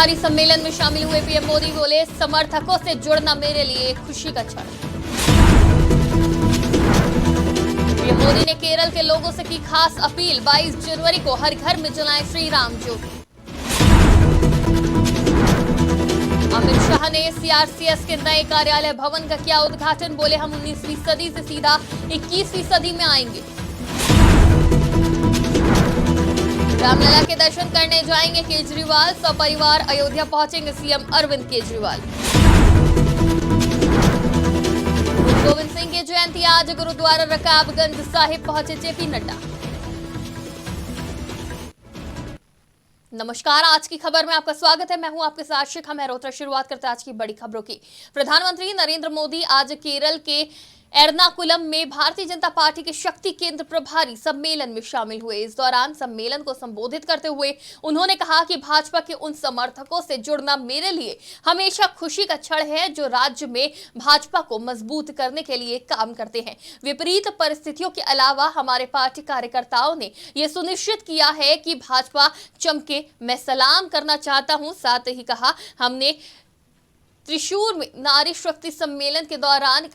प्रभारी सम्मेलन में शामिल हुए पीएम मोदी बोले, समर्थकों से जुड़ना मेरे लिए खुशी का क्षण। पीएम मोदी ने केरल के लोगों से की खास अपील, 22 जनवरी को हर घर में जलाएं श्री राम ज्योति। अमित शाह ने सीआरसीएस के नए कार्यालय भवन का किया उद्घाटन, बोले हम 19वीं सदी से सीधा 21वीं सदी में आएंगे। रामलला के दर्शन करने जाएंगे केजरीवाल, सपरिवार अयोध्या पहुंचेंगे सीएम अरविंद केजरीवाल। गुरु गोविंद सिंह की जयंती आज, गुरुद्वारा रकाबगंज साहिब पहुंचे जेपी नड्डा। नमस्कार, आज की खबर में आपका स्वागत है। मैं हूं आपके साथ शिखा मेहरोत्रा। शुरुआत करते हैं आज की बड़ी खबरों की। प्रधानमंत्री नरेंद्र मोदी आज केरल के एर्नाकुलम में भारतीय जनता पार्टी के शक्ति केंद्र प्रभारी सम्मेलन में शामिल हुए। इस दौरान सम्मेलन को संबोधित करते हुए उन्होंने कहा कि भाजपा के उन समर्थकों से जुड़ना मेरे लिए हमेशा खुशी का क्षण है जो राज्य में भाजपा को मजबूत करने के लिए काम करते हैं। विपरीत परिस्थितियों के अलावा हमारे पार्टी कार्यकर्ताओं ने यह सुनिश्चित किया है कि भाजपा चमके। मैं सलाम करना चाहता हूं। साथ ही कहा, हमने त्रिशूर में नारी शक्ति सम्मेलन के दौरान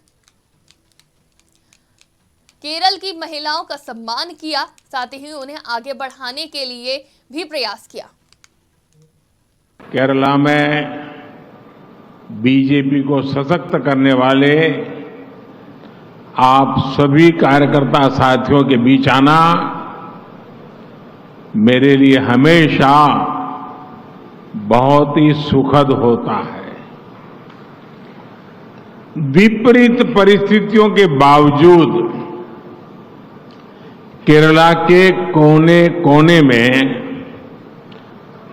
केरल की महिलाओं का सम्मान किया, साथ ही उन्हें आगे बढ़ाने के लिए भी प्रयास किया। केरला में बीजेपी को सशक्त करने वाले आप सभी कार्यकर्ता साथियों के बीच आना मेरे लिए हमेशा बहुत ही सुखद होता है। विपरीत परिस्थितियों के बावजूद केरला के कोने कोने में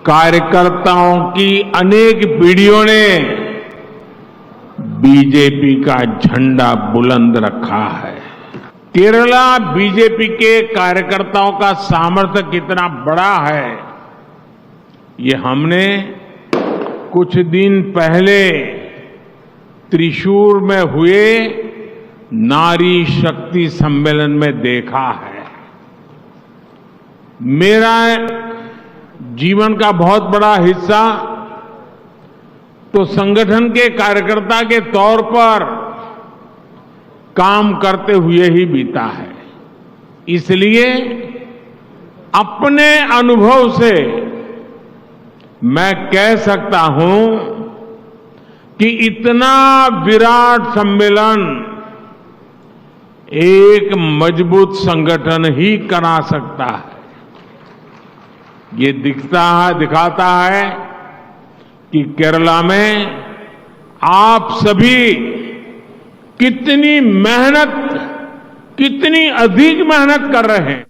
कार्यकर्ताओं की अनेक पीढ़ियों ने बीजेपी का झंडा बुलंद रखा है। केरला बीजेपी के कार्यकर्ताओं का सामर्थ्य कितना बड़ा है, ये हमने कुछ दिन पहले त्रिशूर में हुए नारी शक्ति सम्मेलन में देखा है। मेरा जीवन का बहुत बड़ा हिस्सा तो संगठन के कार्यकर्ता के तौर पर काम करते हुए ही बीता है। इसलिए अपने अनुभव से मैं कह सकता हूं कि इतना विराट सम्मेलन एक मजबूत संगठन ही करा सकता है। ये दिखाता है कि केरला में आप सभी कितनी अधिक मेहनत कर रहे हैं।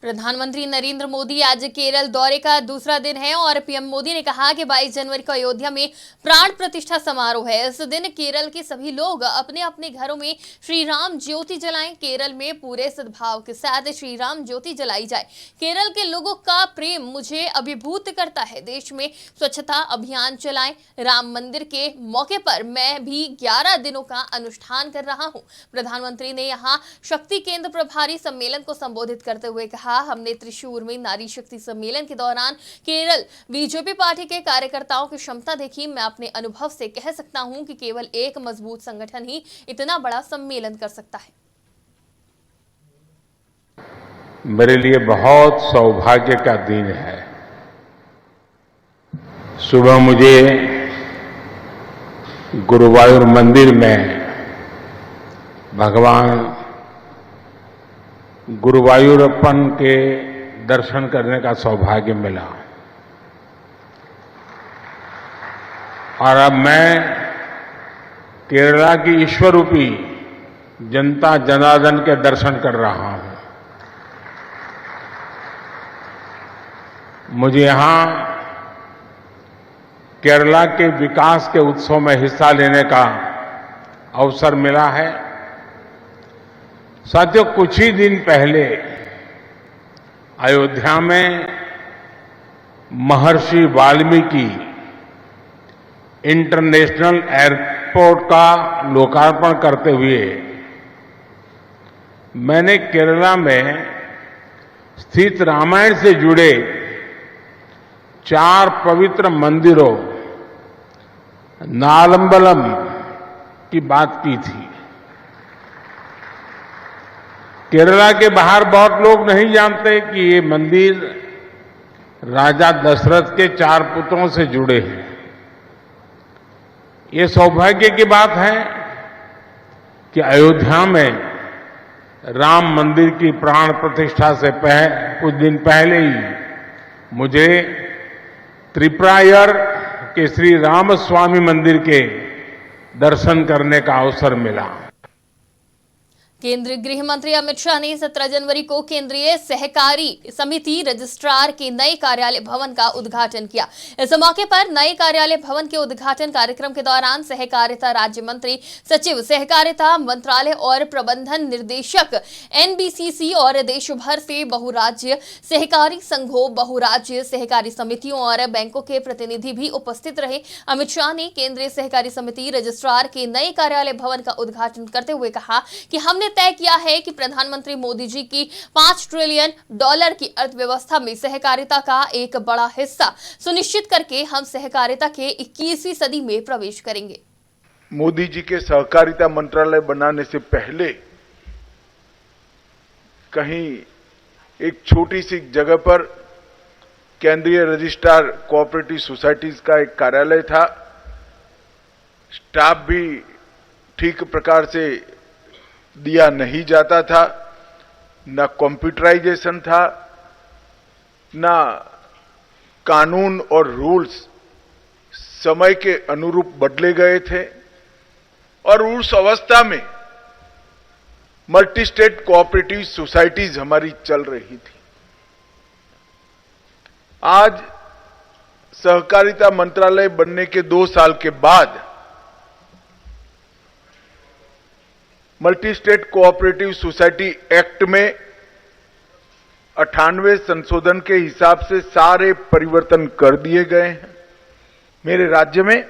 प्रधानमंत्री नरेंद्र मोदी आज केरल दौरे का दूसरा दिन है और पीएम मोदी ने कहा कि 22 जनवरी को अयोध्या में प्राण प्रतिष्ठा समारोह है। इस दिन केरल के सभी लोग अपने अपने घरों में श्री राम ज्योति जलाएं। केरल में पूरे सद्भाव के साथ श्री राम ज्योति जलाई जाए। केरल के लोगों का प्रेम मुझे अभिभूत करता है। देश में स्वच्छता अभियान चलाएं। राम मंदिर के मौके पर मैं भी 11 दिनों का अनुष्ठान कर रहा हूं। प्रधानमंत्री ने यहां शक्ति केंद्र प्रभारी सम्मेलन को संबोधित करते हुए कहा, हमने त्रिशूर में नारी शक्ति सम्मेलन के दौरान केरल बीजेपी पार्टी के कार्यकर्ताओं की क्षमता देखी। मैं अपने अनुभव से कह सकता हूं कि केवल एक मजबूत संगठन ही इतना बड़ा सम्मेलन कर सकता है। मेरे लिए बहुत सौभाग्य का दिन है। सुबह मुझे गुरुवायूर मंदिर में भगवान गुरुवायूरप्पन के दर्शन करने का सौभाग्य मिला और अब मैं केरला की ईश्वर रूपी जनता जनार्दन के दर्शन कर रहा हूं। मुझे यहां केरला के विकास के उत्सव में हिस्सा लेने का अवसर मिला है। साथियों, कुछ ही दिन पहले अयोध्या में महर्षि वाल्मीकि इंटरनेशनल एयरपोर्ट का लोकार्पण करते हुए मैंने केरला में स्थित रामायण से जुड़े 4 पवित्र मंदिरों नालंबलम की बात की थी। केरला के बाहर बहुत लोग नहीं जानते कि ये मंदिर राजा दशरथ के 4 पुत्रों से जुड़े हैं। ये सौभाग्य की बात है कि अयोध्या में राम मंदिर की प्राण प्रतिष्ठा से कुछ दिन पहले ही मुझे त्रिपुरायर के श्री रामस्वामी मंदिर के दर्शन करने का अवसर मिला। केंद्रीय गृह मंत्री अमित शाह ने 17 जनवरी को केंद्रीय सहकारी समिति रजिस्ट्रार के नए कार्यालय भवन का उद्घाटन किया। इस मौके पर नए कार्यालय भवन के उद्घाटन कार्यक्रम के दौरान सहकारिता राज्य मंत्री सचिव, सहकारिता मंत्रालय और प्रबंधन निदेशक एनबीसीसी और देश भर से बहुराज्य सहकारी संघों, बहुराज्य सहकारी समितियों और बैंकों के प्रतिनिधि भी उपस्थित रहे। अमित शाह ने केंद्रीय सहकारी समिति रजिस्ट्रार के नए कार्यालय भवन का उद्घाटन करते हुए कहा कि हमने तय किया है कि प्रधानमंत्री मोदी जी की $5 ट्रिलियन की अर्थव्यवस्था में सहकारिता का एक बड़ा हिस्सा सुनिश्चित करके हम सहकारिता के 21वीं सदी में प्रवेश करेंगे। मोदी जी के सहकारिता मंत्रालय बनाने से पहले कहीं एक छोटी सी जगह पर केंद्रीय रजिस्ट्रार कोऑपरेटिव सोसाइटीज का एक कार्यालय था। स्टाफ भी ठीक प्रकार से दिया नहीं जाता था, न कंप्यूटराइजेशन था, न कानून और रूल्स समय के अनुरूप बदले गए थे और उस अवस्था में मल्टी स्टेट कोऑपरेटिव सोसाइटीज हमारी चल रही थी। आज सहकारिता मंत्रालय बनने के 2 साल के बाद multi state cooperative society act में 98 संशोधन के हिसाब से सारे परिवर्तन कर दिए गए हैं। मेरे राज्य में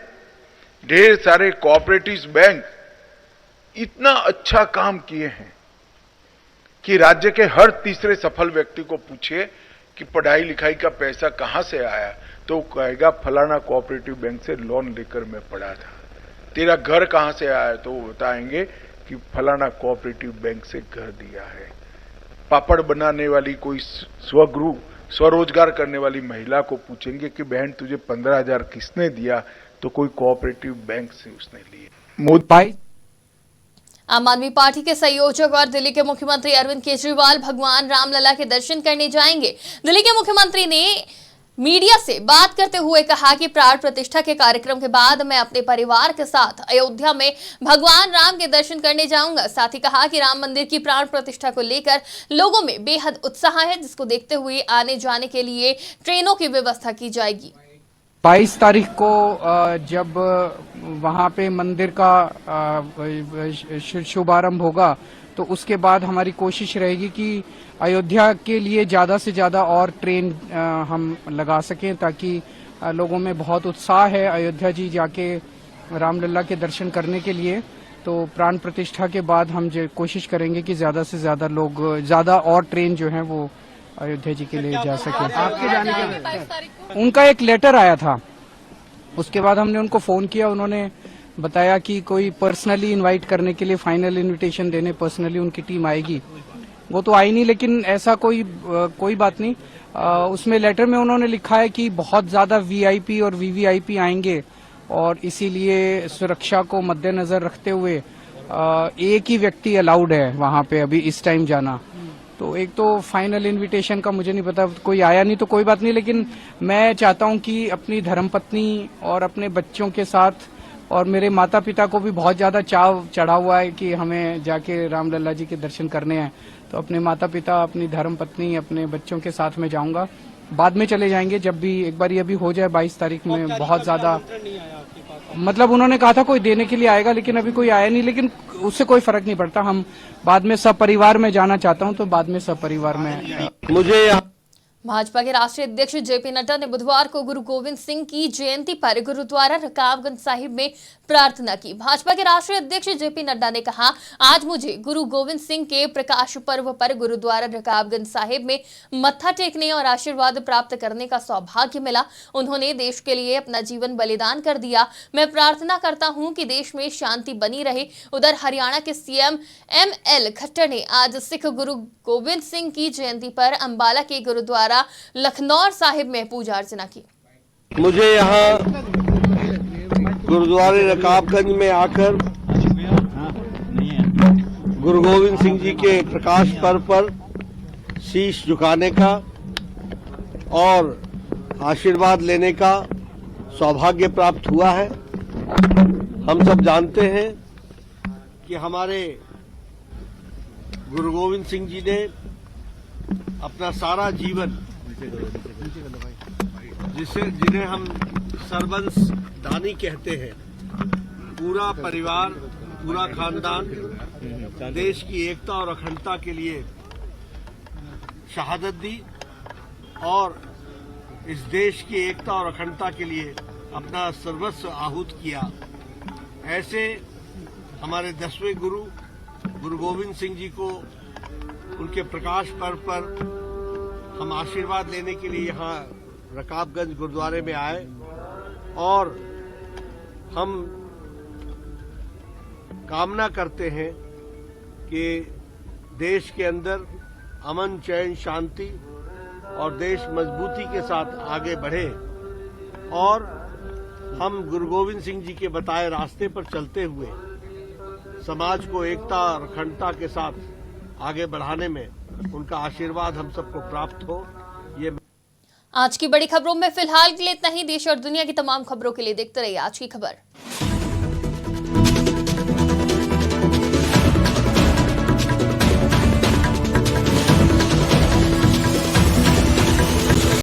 ढेर सारे कोऑपरेटिव बैंक इतना अच्छा काम किए हैं कि राज्य के हर तीसरे सफल व्यक्ति को पूछिए कि पढ़ाई लिखाई का पैसा कहां से आया, तो कहेगा फलाना कोऑपरेटिव बैंक से लोन लेकर मैं पढ़ा था। तेरा घर कहां से आया, तो वो बताएंगे कि फलाना कोऑपरेटिव बैंक से घर दिया है। पापड़ बनाने वाली कोई स्वरोजगार करने वाली महिला को पूछेंगे कि बहन तुझे 15,000 किसने दिया, तो कोई कोऑपरेटिव बैंक से उसने लिए। मोदी आम आदमी पार्टी के संयोजक और दिल्ली के मुख्यमंत्री अरविंद केजरीवाल भगवान रामलला के दर्शन करने जाएंगे। दिल्ली के मुख्यमंत्री ने मीडिया से बात करते हुए कहा कि प्राण प्रतिष्ठा के कार्यक्रम के बाद मैं अपने परिवार के साथ अयोध्या में भगवान राम के दर्शन करने जाऊंगा। साथ ही कहा कि राम मंदिर की प्राण प्रतिष्ठा को लेकर लोगों में बेहद उत्साह है, जिसको देखते हुए आने जाने के लिए ट्रेनों की व्यवस्था की जाएगी। 22 तारीख को जब वहां पे मंदिर का शुभारंभ होगा तो उसके बाद हमारी कोशिश रहेगी कि अयोध्या के लिए ज्यादा से ज्यादा और ट्रेन हम लगा सकें, ताकि लोगों में बहुत उत्साह है अयोध्या जी जाके रामलला के दर्शन करने के लिए। तो प्राण प्रतिष्ठा के बाद हम कोशिश करेंगे कि ज्यादा से ज्यादा लोग, ज्यादा और ट्रेन जो है वो अयोध्या जी के लिए जा सके। आपके जाने के उनका एक लेटर आया था, उसके बाद हमने उनको फोन किया, उन्होंने बताया कि कोई पर्सनली इनवाइट करने के लिए, फाइनल इनविटेशन देने पर्सनली उनकी टीम आएगी। वो तो आई नहीं, लेकिन ऐसा कोई बात नहीं। उसमें लेटर में उन्होंने लिखा है कि बहुत ज्यादा वीआईपी और वीवीआईपी आएंगे और इसीलिए सुरक्षा को मद्देनजर रखते हुए एक ही व्यक्ति अलाउड है वहां पे अभी इस टाइम जाना। तो एक तो फाइनल इनविटेशन का मुझे नहीं पता, कोई आया नहीं तो कोई बात नहीं, लेकिन मैं चाहता हूं कि अपनी धर्मपत्नी और अपने बच्चों के साथ, और मेरे माता पिता को भी बहुत ज्यादा चाव चढ़ा हुआ है कि हमें जाके रामलला जी के दर्शन करने हैं, तो अपने माता पिता, अपनी धर्मपत्नी, अपने बच्चों के साथ में जाऊंगा। बाद में चले जाएंगे जब भी एक बार ये भी हो जाए। 22 तारीख में बहुत ज्यादा, मतलब उन्होंने कहा था कोई देने के लिए आएगा, लेकिन अभी कोई आया नहीं, लेकिन उससे कोई फर्क नहीं पड़ता। हम बाद में सपरिवार में जाना चाहता हूं, तो बाद में सपरिवार में। भाजपा के राष्ट्रीय अध्यक्ष जेपी नड्डा ने बुधवार को गुरु गोविंद सिंह की जयंती पर गुरुद्वारा रकाबगंज साहिब में प्रार्थना की। भाजपा के राष्ट्रीय अध्यक्ष जेपी नड्डा ने कहा, आज मुझे गुरु गोविंद सिंह के प्रकाश पर्व पर गुरुद्वारा रकाबगंज साहिब में मत्था टेकने और आशीर्वाद प्राप्त करने का सौभाग्य मिला। उन्होंने देश के लिए अपना जीवन बलिदान कर दिया। मैं प्रार्थना करता हूं कि देश में शांति बनी रहे। उधर हरियाणा के सीएम ML खट्टर ने आज सिख गुरु गोविंद सिंह की जयंती पर अंबाला के गुरुद्वारा लखनौर साहिब में पूजा अर्चना की। मुझे यहाँ गुरुद्वारे रकाबगंज में आकर गुरु गोविंद सिंह जी के प्रकाश पर्व पर शीश झुकाने का और आशीर्वाद लेने का सौभाग्य प्राप्त हुआ है। हम सब जानते हैं कि हमारे गुरु गोविंद सिंह जी ने अपना सारा जीवन, जिन्हें हम सर्वंस दानी कहते हैं, पूरा परिवार, पूरा खानदान देश की एकता और अखंडता के लिए शहादत दी और इस देश की एकता और अखंडता के लिए अपना सर्वस्व आहूत किया। ऐसे हमारे 10वें गुरु गोविंद सिंह जी को उनके प्रकाश पर्व पर हम आशीर्वाद लेने के लिए यहाँ रकाबगंज गुरुद्वारे में आए और हम कामना करते हैं कि देश के अंदर अमन, चैन, शांति और देश मजबूती के साथ आगे बढ़े और हम गुरु गोविंद सिंह जी के बताए रास्ते पर चलते हुए समाज को एकता और अखंडता के साथ आगे बढ़ाने में उनका आशीर्वाद हम सबको प्राप्त हो। ये आज की बड़ी खबरों में फिलहाल के लिए इतना ही। देश और दुनिया की तमाम खबरों के लिए देखते रहिए आज की खबर।